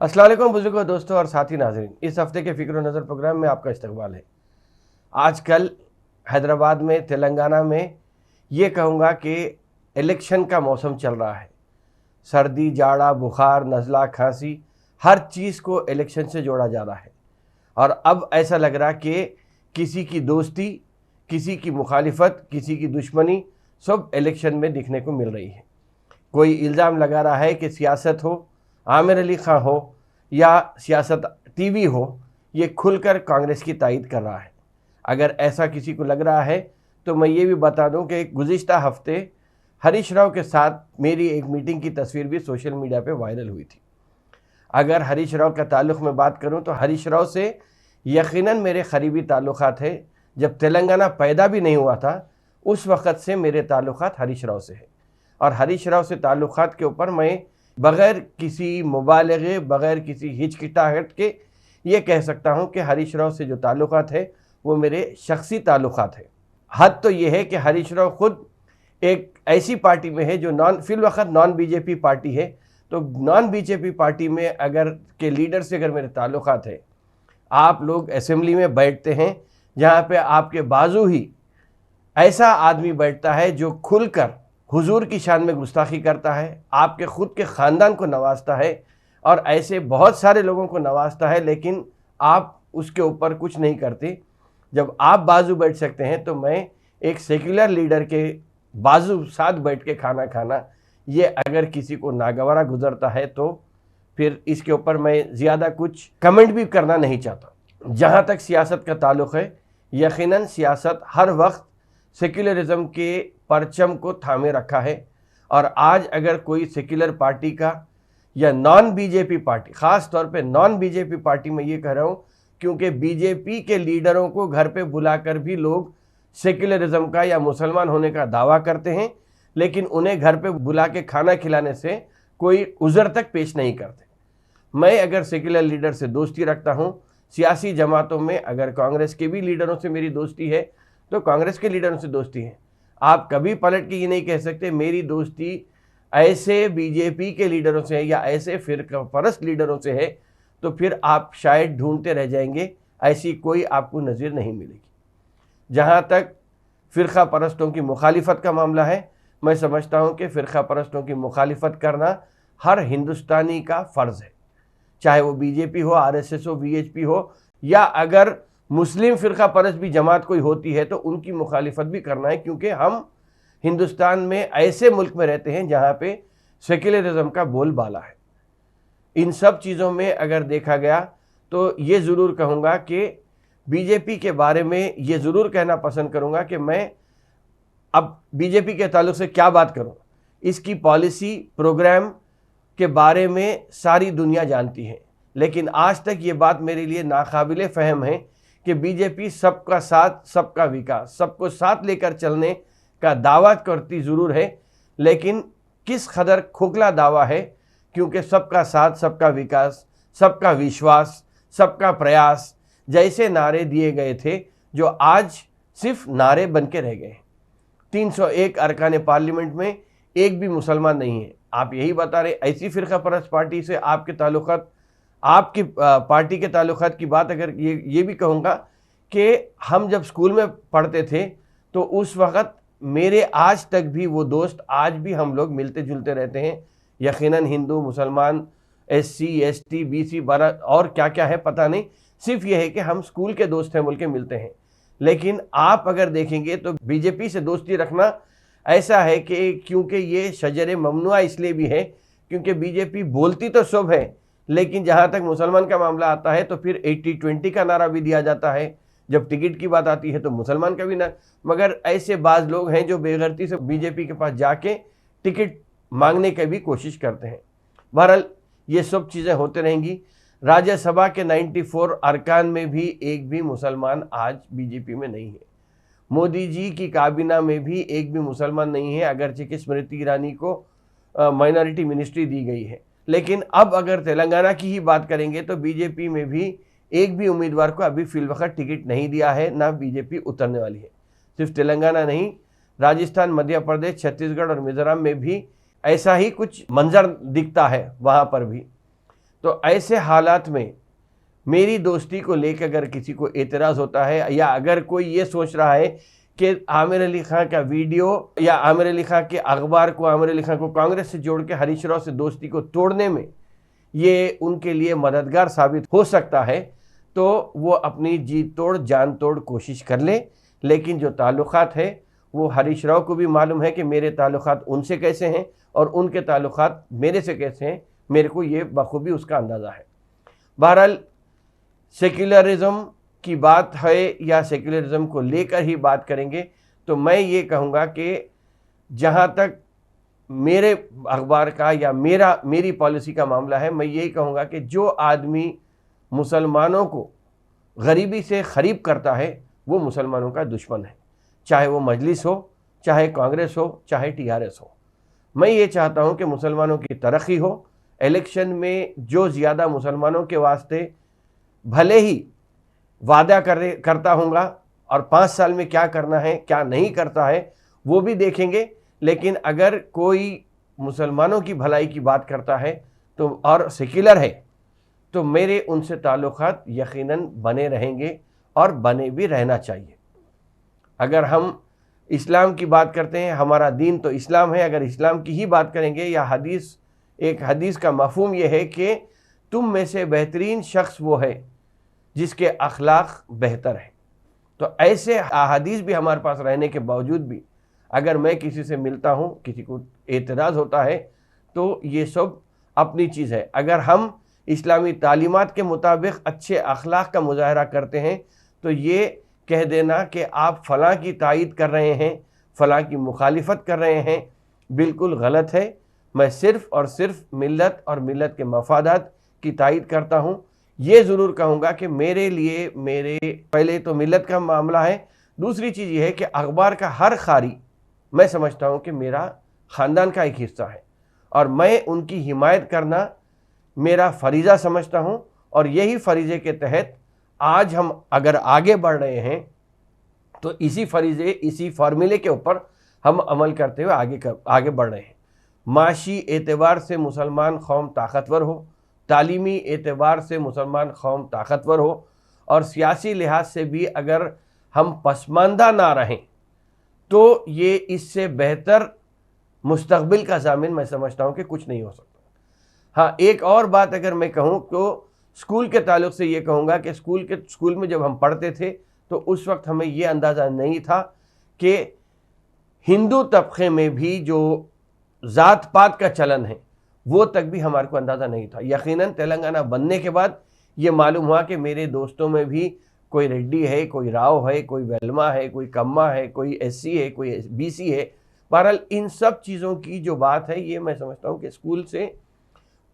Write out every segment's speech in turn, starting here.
अस्सलाम वालेकुम बुजुर्गों, दोस्तों और साथी नाजरीन। इस हफ्ते के फ़िक्र नज़र प्रोग्राम में आपका इस्तकबाल है। आजकल हैदराबाद में, तेलंगाना में ये कहूँगा कि इलेक्शन का मौसम चल रहा है। सर्दी, जाड़ा, बुखार, नज़ला, खांसी, हर चीज़ को इलेक्शन से जोड़ा जा रहा है। और अब ऐसा लग रहा कि किसी की दोस्ती, किसी की मुखालिफत, किसी की दुश्मनी सब इलेक्शन में दिखने को मिल रही है। कोई इल्ज़ाम लगा रहा है कि सियासत हो, आमिर अली खां हो या सियासत टीवी हो, ये खुलकर कांग्रेस की तायद कर रहा है। अगर ऐसा किसी को लग रहा है तो मैं ये भी बता दूं कि गुज़िश्ता हफ्ते हरीश राव के साथ मेरी एक मीटिंग की तस्वीर भी सोशल मीडिया पे वायरल हुई थी। अगर हरीश राव का ताल्लुक़ में बात करूं तो हरीश राव से यकीनन मेरे क़रीबी ताल्लुक़ात है। जब तेलंगाना पैदा भी नहीं हुआ था उस वक़्त से मेरे ताल्लुक़ात हरीश राव से है। और हरीश राव से ताल्लुक़ात के ऊपर मैं बग़ैर किसी मुबालगे, बग़ैर किसी हिचकिचाहट के ये कह सकता हूँ कि हरीश राव से जो ताल्लुक़ात है वो मेरे शख्सी ताल्लुक़ात है। हद तो ये है कि हरीश राव ख़ुद एक ऐसी पार्टी में है जो फ़िलवक़्त नॉन बीजेपी पार्टी है। तो नॉन बीजेपी पार्टी में अगर के लीडर से अगर मेरे ताल्लुक़ात है, आप लोग असेंबली में बैठते हैं जहाँ पे आपके बाजू ही ऐसा आदमी बैठता है जो खुलकर हुजूर की शान में गुस्ताखी करता है, आपके ख़ुद के ख़ानदान को नवाजता है और ऐसे बहुत सारे लोगों को नवाजता है, लेकिन आप उसके ऊपर कुछ नहीं करते। जब आप बाजू बैठ सकते हैं तो मैं एक सेक्युलर लीडर के बाजू साथ बैठ के खाना खाना, ये अगर किसी को नागवारा गुजरता है तो फिर इसके ऊपर मैं ज़्यादा कुछ कमेंट भी करना नहीं चाहता। जहाँ तक सियासत का ताल्लुक़ है, यकीनन सियासत हर वक्त सेक्युलरिज़म के परचम को थामे रखा है। और आज अगर कोई सेक्युलर पार्टी का या नॉन बीजेपी पार्टी, ख़ास तौर पे नॉन बीजेपी पार्टी में ये कह रहा हूँ क्योंकि बीजेपी के लीडरों को घर पे बुलाकर भी लोग सेक्युलरिज़म का या मुसलमान होने का दावा करते हैं, लेकिन उन्हें घर पे बुला के खाना खिलाने से कोई उज़र तक पेश नहीं करते। मैं अगर सेक्युलर लीडर से दोस्ती रखता हूँ, सियासी जमातों में अगर कांग्रेस के भी लीडरों से मेरी दोस्ती है तो कांग्रेस के लीडरों से दोस्ती है। आप कभी पलट के ये नहीं कह सकते मेरी दोस्ती ऐसे बीजेपी के लीडरों से है या ऐसे फ़िरका परस्त लीडरों से है, तो फिर आप शायद ढूंढते रह जाएंगे, ऐसी कोई आपको नज़ीर नहीं मिलेगी। जहाँ तक फ़िरका परस्तों की मुखालिफत का मामला है, मैं समझता हूँ कि फ़िरका परस्तों की मुखालिफत करना हर हिंदुस्तानी का फ़र्ज़ है, चाहे वो बीजेपी हो, आरएसएस हो, वीएचपी हो, या अगर मुस्लिम फ़िरका परस्त भी जमात कोई होती है तो उनकी मुखालिफत भी करना है, क्योंकि हम हिंदुस्तान में ऐसे मुल्क में रहते हैं जहाँ पे सेक्युलरिज़म का बोलबाला है। इन सब चीज़ों में अगर देखा गया तो ये ज़रूर कहूँगा कि बीजेपी के बारे में ये ज़रूर कहना पसंद करूँगा कि मैं अब बीजेपी के ताल्लुक़ से क्या बात करूँ। इसकी पॉलिसी प्रोग्राम के बारे में सारी दुनिया जानती है, लेकिन आज तक ये बात मेरे लिए नाकाबिले फ़हम है कि बीजेपी सबका साथ, सबका विकास, सबको साथ लेकर चलने का दावा करती ज़रूर है, लेकिन किस कदर खोखला दावा है, क्योंकि सबका साथ, सबका विकास, सबका विश्वास, सबका प्रयास जैसे नारे दिए गए थे जो आज सिर्फ नारे बन के रह गए। 301 अरकान पार्लियामेंट में एक भी मुसलमान नहीं है। आप यही बता रहे, ऐसी फ़िरका परस्त पार्टी से आपके ताल्लुक़ात, आपकी पार्टी के ताल्लुक़ात की बात अगर ये भी कहूँगा कि हम जब स्कूल में पढ़ते थे तो उस वक़्त मेरे आज तक भी वो दोस्त, आज भी हम लोग मिलते जुलते रहते हैं। यकीनन हिंदू, मुसलमान, एससी, एसटी, बीसी, बारा और क्या क्या है पता नहीं, सिर्फ ये है कि हम स्कूल के दोस्त हैं बोल के मिलते हैं। लेकिन आप अगर देखेंगे तो बीजेपी से दोस्ती रखना ऐसा है कि क्योंकि ये शजर ममनुआ इसलिए भी है क्योंकि बीजेपी बोलती तो सब है, लेकिन जहाँ तक मुसलमान का मामला आता है तो फिर 80-20 का नारा भी दिया जाता है। जब टिकट की बात आती है तो मुसलमान का भी ना, मगर ऐसे बाज़ लोग हैं जो बेगैरती से बीजेपी के पास जाके टिकट मांगने की भी कोशिश करते हैं। बहरहाल ये सब चीज़ें होते रहेंगी। राज्यसभा के 94 अरकान में भी एक भी मुसलमान आज बीजेपी में नहीं है। मोदी जी की काबीना में भी एक भी मुसलमान नहीं है, अगरचे कि स्मृति ईरानी को माइनॉरिटी मिनिस्ट्री दी गई है। लेकिन अब अगर तेलंगाना की ही बात करेंगे तो बीजेपी में भी एक भी उम्मीदवार को अभी फ़िलवक़्त टिकट नहीं दिया है, ना बीजेपी उतरने वाली है। सिर्फ तेलंगाना नहीं, राजस्थान, मध्य प्रदेश, छत्तीसगढ़ और मिज़ोरम में भी ऐसा ही कुछ मंजर दिखता है। वहाँ पर भी तो ऐसे हालात में मेरी दोस्ती को लेकर अगर किसी को एतराज़ होता है, या अगर कोई ये सोच रहा है कि आमिर अली खां का वीडियो या आमिर अली खां के अखबार को, आमिर अली खां को कांग्रेस से जोड़ के हरीश राव से दोस्ती को तोड़ने में ये उनके लिए मददगार साबित हो सकता है, तो वो अपनी जी तोड़ जान तोड़ कोशिश कर ले। लेकिन जो ताल्लुकात है वो हरीश राव को भी मालूम है कि मेरे ताल्लुकात उनसे कैसे हैं और उनके ताल्लुकात मेरे से कैसे हैं, मेरे को ये बखूबी उसका अंदाज़ा है। बहरहाल सेक्युलरिज्म की बात है या सेक्युलरिज्म को लेकर ही बात करेंगे, तो मैं ये कहूँगा कि जहाँ तक मेरे अखबार का या मेरी पॉलिसी का मामला है, मैं यही कहूँगा कि जो आदमी मुसलमानों को गरीबी से ख़रीब करता है वो मुसलमानों का दुश्मन है, चाहे वो मजलिस हो, चाहे कांग्रेस हो, चाहे टीआरएस हो। मैं ये चाहता हूँ कि मुसलमानों की तरक्की हो। इलेक्शन में जो ज़्यादा मुसलमानों के वास्ते भले ही वादा करता हूँगा और 5 साल में क्या करना है क्या नहीं करता है वो भी देखेंगे, लेकिन अगर कोई मुसलमानों की भलाई की बात करता है तो और सेक्युलर है तो मेरे उनसे ताल्लुकात यकीनन बने रहेंगे और बने भी रहना चाहिए। अगर हम इस्लाम की बात करते हैं, हमारा दीन तो इस्लाम है, अगर इस्लाम की ही बात करेंगे या एक हदीस का मफहूम यह है कि तुम में से बेहतरीन शख्स वो है जिसके अखलाक बेहतर है। तो ऐसे अहादीस भी हमारे पास रहने के बावजूद भी अगर मैं किसी से मिलता हूँ, किसी को एतराज़ होता है, तो ये सब अपनी चीज़ है। अगर हम इस्लामी तालीमात के मुताबिक अच्छे अखलाक का मुजाहरा करते हैं तो ये कह देना कि आप फ़लाँ की तायीद कर रहे हैं, फ़लाँ की मुखालिफत कर रहे हैं, बिल्कुल गलत है। मैं सिर्फ़ और सिर्फ मिल्लत और मिल्लत के मफादात की तायीद करता हूँ। ये ज़रूर कहूँगा कि मेरे लिए मेरे पहले तो मिल्लत का मामला है, दूसरी चीज़ ये है कि अखबार का हर खारी मैं समझता हूँ कि मेरा ख़ानदान का एक हिस्सा है और मैं उनकी हिमायत करना मेरा फ़रीज़ा समझता हूँ। और यही फ़रीज़े के तहत आज हम अगर आगे बढ़ रहे हैं तो इसी फ़रीज़े, इसी फार्मूले के ऊपर हम अमल करते हुए आगे बढ़ रहे हैं। माशी एतबार से मुसलमान कौम ताकतवर हो, तालीमी एतबार से मुसलमान कौम ताकतवर हो, और सियासी लिहाज से भी अगर हम पसमानदा ना रहें तो ये इससे बेहतर मुस्तकबिल का ज़ामिन मैं समझता हूँ कि कुछ नहीं हो सकता। हाँ, एक और बात अगर मैं कहूँ तो स्कूल के ताल्लुक़ से ये कहूँगा कि स्कूल में जब हम पढ़ते थे तो उस वक्त हमें ये अंदाज़ा नहीं था कि हिंदू तबके में भी जो ज़ात पात का चलन है वो तक भी हमारे को अंदाज़ा नहीं था। यकीनन तेलंगाना बनने के बाद ये मालूम हुआ कि मेरे दोस्तों में भी कोई रेड्डी है, कोई राव है, कोई वेलमा है, कोई कम्मा है, कोई एससी है, कोई बीसी है। बहरहाल इन सब चीज़ों की जो बात है ये मैं समझता हूँ कि स्कूल से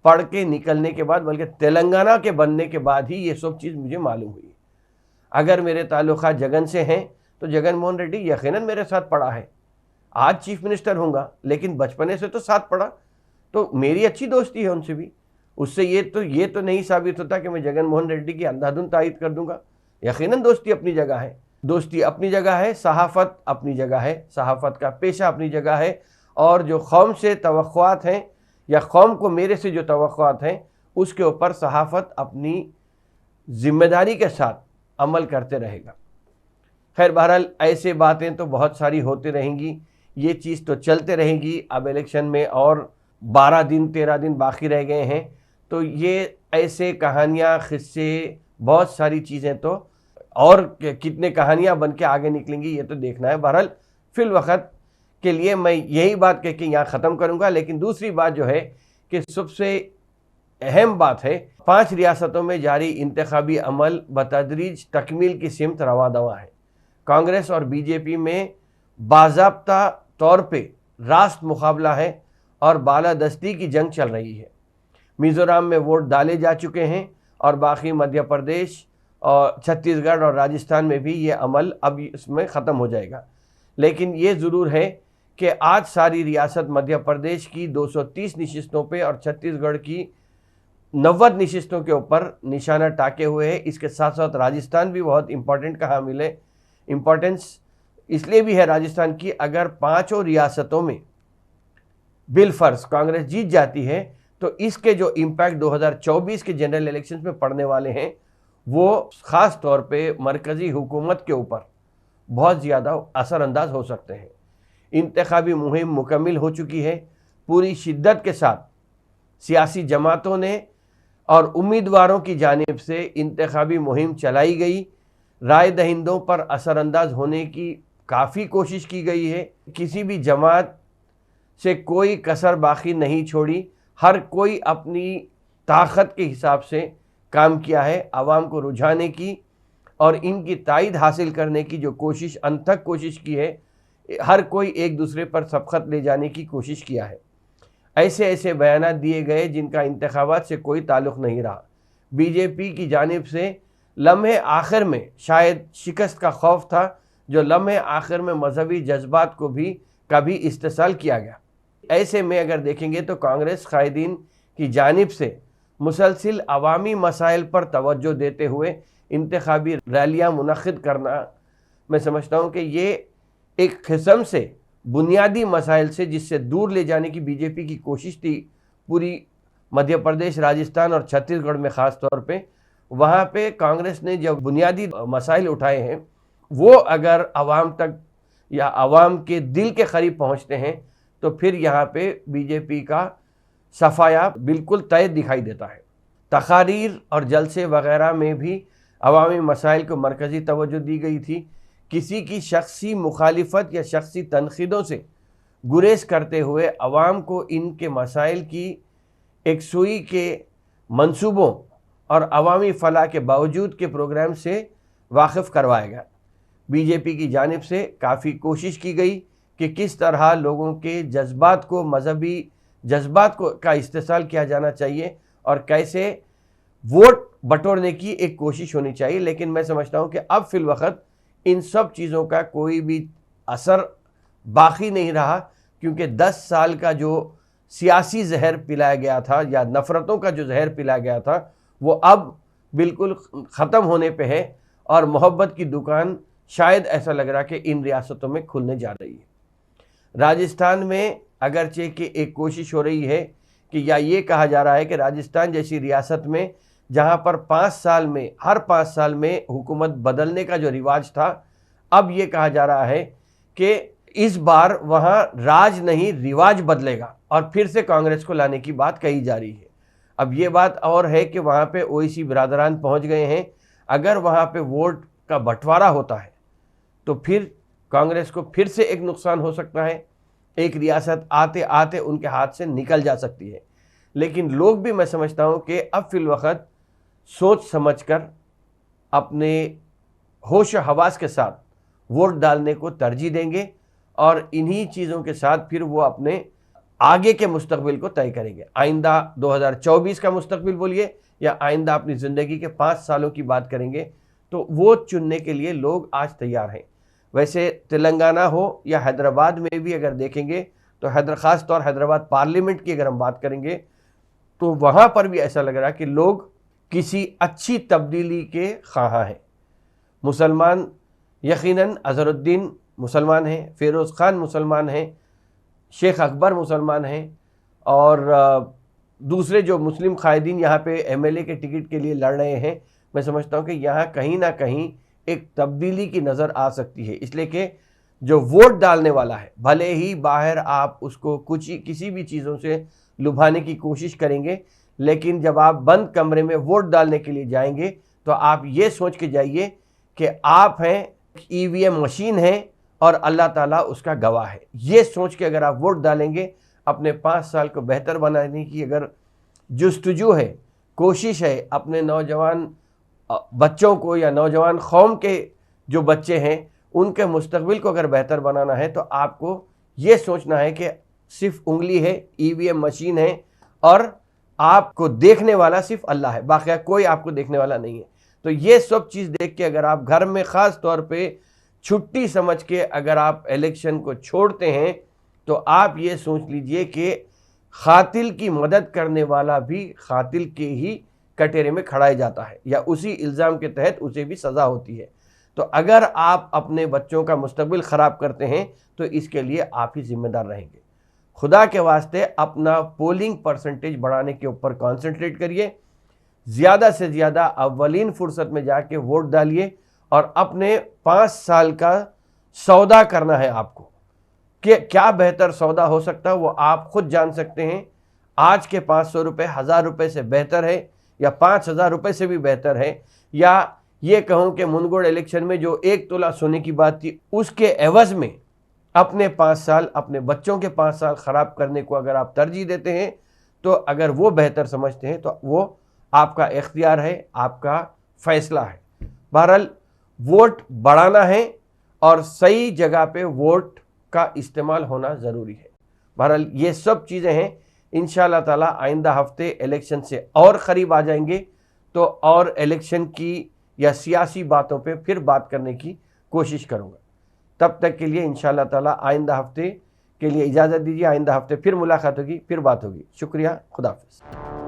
पढ़ के निकलने के बाद, बल्कि तेलंगाना के बनने के बाद ही ये सब चीज़ मुझे मालूम हुई। अगर मेरे ताल्लुकात जगन से हैं तो जगन मोहन रेड्डी यकीनन मेरे साथ पढ़ा है, आज चीफ मिनिस्टर होगा, लेकिन बचपने से तो साथ पढ़ा, तो मेरी अच्छी दोस्ती है उनसे भी। उससे ये तो नहीं साबित होता कि मैं जगन मोहन रेड्डी की अंधाधुंध तायीद कर दूंगा। यकीनन दोस्ती अपनी जगह है, दोस्ती अपनी जगह है, सहाफ़त अपनी जगह है, सहाफ़त का पेशा अपनी जगह है, और जो कौम से तवक्कुआत हैं या कौम को मेरे से जो तवक्कुआत हैं उसके ऊपर सहाफ़त अपनी ज़िम्मेदारी के साथ अमल करते रहेगा। खैर, बहरहाल ऐसे बातें तो बहुत सारी होती रहेंगी, ये चीज़ तो चलते रहेगी। अब इलेक्शन में और 12 दिन 13 दिन बाकी रह गए हैं, तो ये ऐसे कहानियाँ, क़िस्से, बहुत सारी चीज़ें तो और कितने कहानियाँ बन के आगे निकलेंगी ये तो देखना है। बहरहाल फ़िल वक़्त के लिए मैं यही बात कह के यहाँ ख़त्म करूँगा। लेकिन दूसरी बात जो है कि सबसे अहम बात है, 5 रियासतों में जारी इंतखाबी अमल बतदरीज तकमील की सिमत रवा दवा है। कांग्रेस और बीजेपी में बाज़ाब्ता तौर पे रास्त मुकाबला है और बालादस्ती की जंग चल रही है। मिज़ोरम में वोट डाले जा चुके हैं और बाकी मध्य प्रदेश और छत्तीसगढ़ और राजस्थान में भी ये अमल अब इसमें ख़त्म हो जाएगा। लेकिन ये ज़रूर है कि आज सारी रियासत मध्य प्रदेश की 230 नशिस्तों पे और छत्तीसगढ़ की 90 नशिस्तों के ऊपर निशाना टाके हुए है। इसके साथ साथ राजस्थान भी बहुत इम्पॉर्टेंट कहाँ मिले, इम्पॉर्टेंस इसलिए भी है राजस्थान की, अगर 5 रियासतों में बिलफर्ज कांग्रेस जीत जाती है तो इसके जो इम्पैक्ट 2024 के जनरल इलेक्शंस में पड़ने वाले हैं वो ख़ास तौर पे मरकज़ी हुकूमत के ऊपर बहुत ज़्यादा असरअंदाज हो सकते हैं। इंतखाबी मुहिम मुकम्मिल हो चुकी है। पूरी शिद्दत के साथ सियासी जमातों ने और उम्मीदवारों की जानिब से इंतखाबी मुहिम चलाई गई। राय दहिंदों पर असरअंदाज होने की काफ़ी कोशिश की गई है। किसी भी जमात से कोई कसर बाकी नहीं छोड़ी। हर कोई अपनी ताकत के हिसाब से काम किया है। आवाम को रुझाने की और इनकी तायद हासिल करने की जो कोशिश अनथक कोशिश की है, हर कोई एक दूसरे पर सबकत ले जाने की कोशिश किया है। ऐसे ऐसे बयानात दिए गए जिनका इंतखाबात से कोई ताल्लुक़ नहीं रहा। बीजेपी की जानिब से लम्हे आखिर में शायद शिकस्त का खौफ था, जो लम्हे आखिर में मजहबी जज्बात को भी कभी इस्तेसाल किया गया। ऐसे में अगर देखेंगे तो कांग्रेस कायदीन की जानिब से मुसलसिल अवामी मसाइल पर तवज्जो देते हुए इंतखाबी रैलियाँ मुनक़िद करना, मैं समझता हूँ कि ये एक किस्म से बुनियादी मसाइल से जिससे दूर ले जाने की बीजेपी की कोशिश थी। पूरी मध्य प्रदेश, राजस्थान और छत्तीसगढ़ में ख़ास तौर पे वहाँ पे कांग्रेस ने जो बुनियादी मसाइल उठाए हैं वो अगर आवाम तक या आवाम के दिल के करीब पहुँचते हैं तो फिर यहाँ पे बीजेपी का सफाया बिल्कुल तय दिखाई देता है। तकारीर और जलसे वगैरह में भी अवामी मसाइल को मरकज़ी तवज्जो दी गई थी। किसी की शख्सी मुखालिफत या शख्सी तनखीदों से गुरेज करते हुए अवाम को इनके मसाइल की एक सुई के मंसूबों और अवामी फलाह के बावजूद के प्रोग्राम से वाकिफ़ करवाएगा। बीजेपी की जानिब से काफ़ी कोशिश की गई कि किस तरह लोगों के जज्बात को, मजहबी जज्बात को का इस्तेसाल किया जाना चाहिए और कैसे वोट बटोरने की एक कोशिश होनी चाहिए। लेकिन मैं समझता हूँ कि अब फिल वक्त इन सब चीज़ों का कोई भी असर बाकी नहीं रहा, क्योंकि 10 साल का जो सियासी जहर पिलाया गया था या नफ़रतों का जो जहर पिलाया गया था वो अब बिल्कुल ख़त्म होने पे है और मोहब्बत की दुकान शायद ऐसा लग रहा कि इन रियासतों में खुलने जा रही है। राजस्थान में अगरचे कि एक कोशिश हो रही है कि या ये कहा जा रहा है कि राजस्थान जैसी रियासत में जहाँ पर 5 साल में हर 5 साल में हुकूमत बदलने का जो रिवाज था, अब ये कहा जा रहा है कि इस बार वहाँ राज नहीं रिवाज बदलेगा और फिर से कांग्रेस को लाने की बात कही जा रही है। अब ये बात और है कि वहाँ पे ओवैसी बिरादरान पहुँच गए हैं। अगर वहाँ पे वोट का बंटवारा होता है तो फिर कांग्रेस को फिर से एक नुकसान हो सकता है। एक रियासत आते आते उनके हाथ से निकल जा सकती है। लेकिन लोग भी, मैं समझता हूँ कि अब फिल वक्त सोच समझकर अपने होश व हवास के साथ वोट डालने को तरजीह देंगे और इन्हीं चीज़ों के साथ फिर वो अपने आगे के मुस्तकबिल को तय करेंगे। आइंदा 2024 का मुस्तकबिल बोलिए या आइंदा अपनी ज़िंदगी के 5 सालों की बात करेंगे, तो वो चुनने के लिए लोग आज तैयार हैं। वैसे तेलंगाना हो या हैदराबाद में भी अगर देखेंगे तो ख़ास तौर हैदराबाद पार्लियामेंट की अगर हम बात करेंगे तो वहाँ पर भी ऐसा लग रहा है कि लोग किसी अच्छी तब्दीली के ख्वाह हैं। मुसलमान यकीनन अज़हरुद्दीन मुसलमान हैं, फ़िरोज़ ख़ान मुसलमान हैं, शेख अकबर मुसलमान हैं और दूसरे जो मुस्लिम कायदीन यहाँ पे एमएलए के टिकट के लिए लड़ रहे हैं। मैं समझता हूँ कि यहाँ कहीं ना कहीं एक तब्दीली की नज़र आ सकती है, इसलिए कि जो वोट डालने वाला है भले ही बाहर आप उसको किसी भी चीज़ों से लुभाने की कोशिश करेंगे, लेकिन जब आप बंद कमरे में वोट डालने के लिए जाएंगे तो आप ये सोच के जाइए कि आप हैं ईवीएम मशीन है और अल्लाह ताला उसका गवाह है। ये सोच के अगर आप वोट डालेंगे, अपने 5 साल को बेहतर बनाने की अगर जुस्तजू है, कोशिश है, अपने नौजवान बच्चों को या नौजवान कौम के जो बच्चे हैं उनके मुस्तकबिल को अगर बेहतर बनाना है तो आपको ये सोचना है कि सिर्फ उंगली है, ईवीएम मशीन है और आपको देखने वाला सिर्फ अल्लाह है, बाकी कोई आपको देखने वाला नहीं है। तो ये सब चीज़ देख के अगर आप घर में ख़ास तौर पे छुट्टी समझ के अगर आप इलेक्शन को छोड़ते हैं तो आप ये सोच लीजिए कि खातिल की मदद करने वाला भी खातिल के ही कटोरे में खड़ाया जाता है या उसी इल्ज़ाम के तहत उसे भी सज़ा होती है। तो अगर आप अपने बच्चों का मुस्तकबिल ख़राब करते हैं तो इसके लिए आप ही ज़िम्मेदार रहेंगे। खुदा के वास्ते अपना पोलिंग परसेंटेज बढ़ाने के ऊपर कॉन्सेंट्रेट करिए, ज़्यादा से ज़्यादा अव्वलीन फुर्सत में जाके वोट डालिए और अपने 5 साल का सौदा करना है आपको कि क्या बेहतर सौदा हो सकता है वो आप खुद जान सकते हैं। आज के 500 रुपये 1000 रुपये से बेहतर है या 5000 रुपये से भी बेहतर है, या ये कहूँ कि मुनगुड़ इलेक्शन में जो 1 तोला सोने की बात थी उसके एवज में अपने 5 साल, अपने बच्चों के 5 साल ख़राब करने को अगर आप तरजीह देते हैं तो अगर वो बेहतर समझते हैं तो वो आपका इख्तियार है, आपका फैसला है। बहरहाल वोट बढ़ाना है और सही जगह पे वोट का इस्तेमाल होना ज़रूरी है। बहरहाल ये सब चीज़ें हैं, इंशाअल्लाह ताला आइंदा हफ्ते इलेक्शन से और क़रीब आ जाएंगे तो और इलेक्शन की या सियासी बातों पे फिर बात करने की कोशिश करूँगा। तब तक के लिए इंशाअल्लाह ताला आइंदा हफ्ते के लिए इजाज़त दीजिए। आइंदा हफ्ते फिर मुलाकात होगी, फिर बात होगी। शुक्रिया, खुदा हाफ़िज़।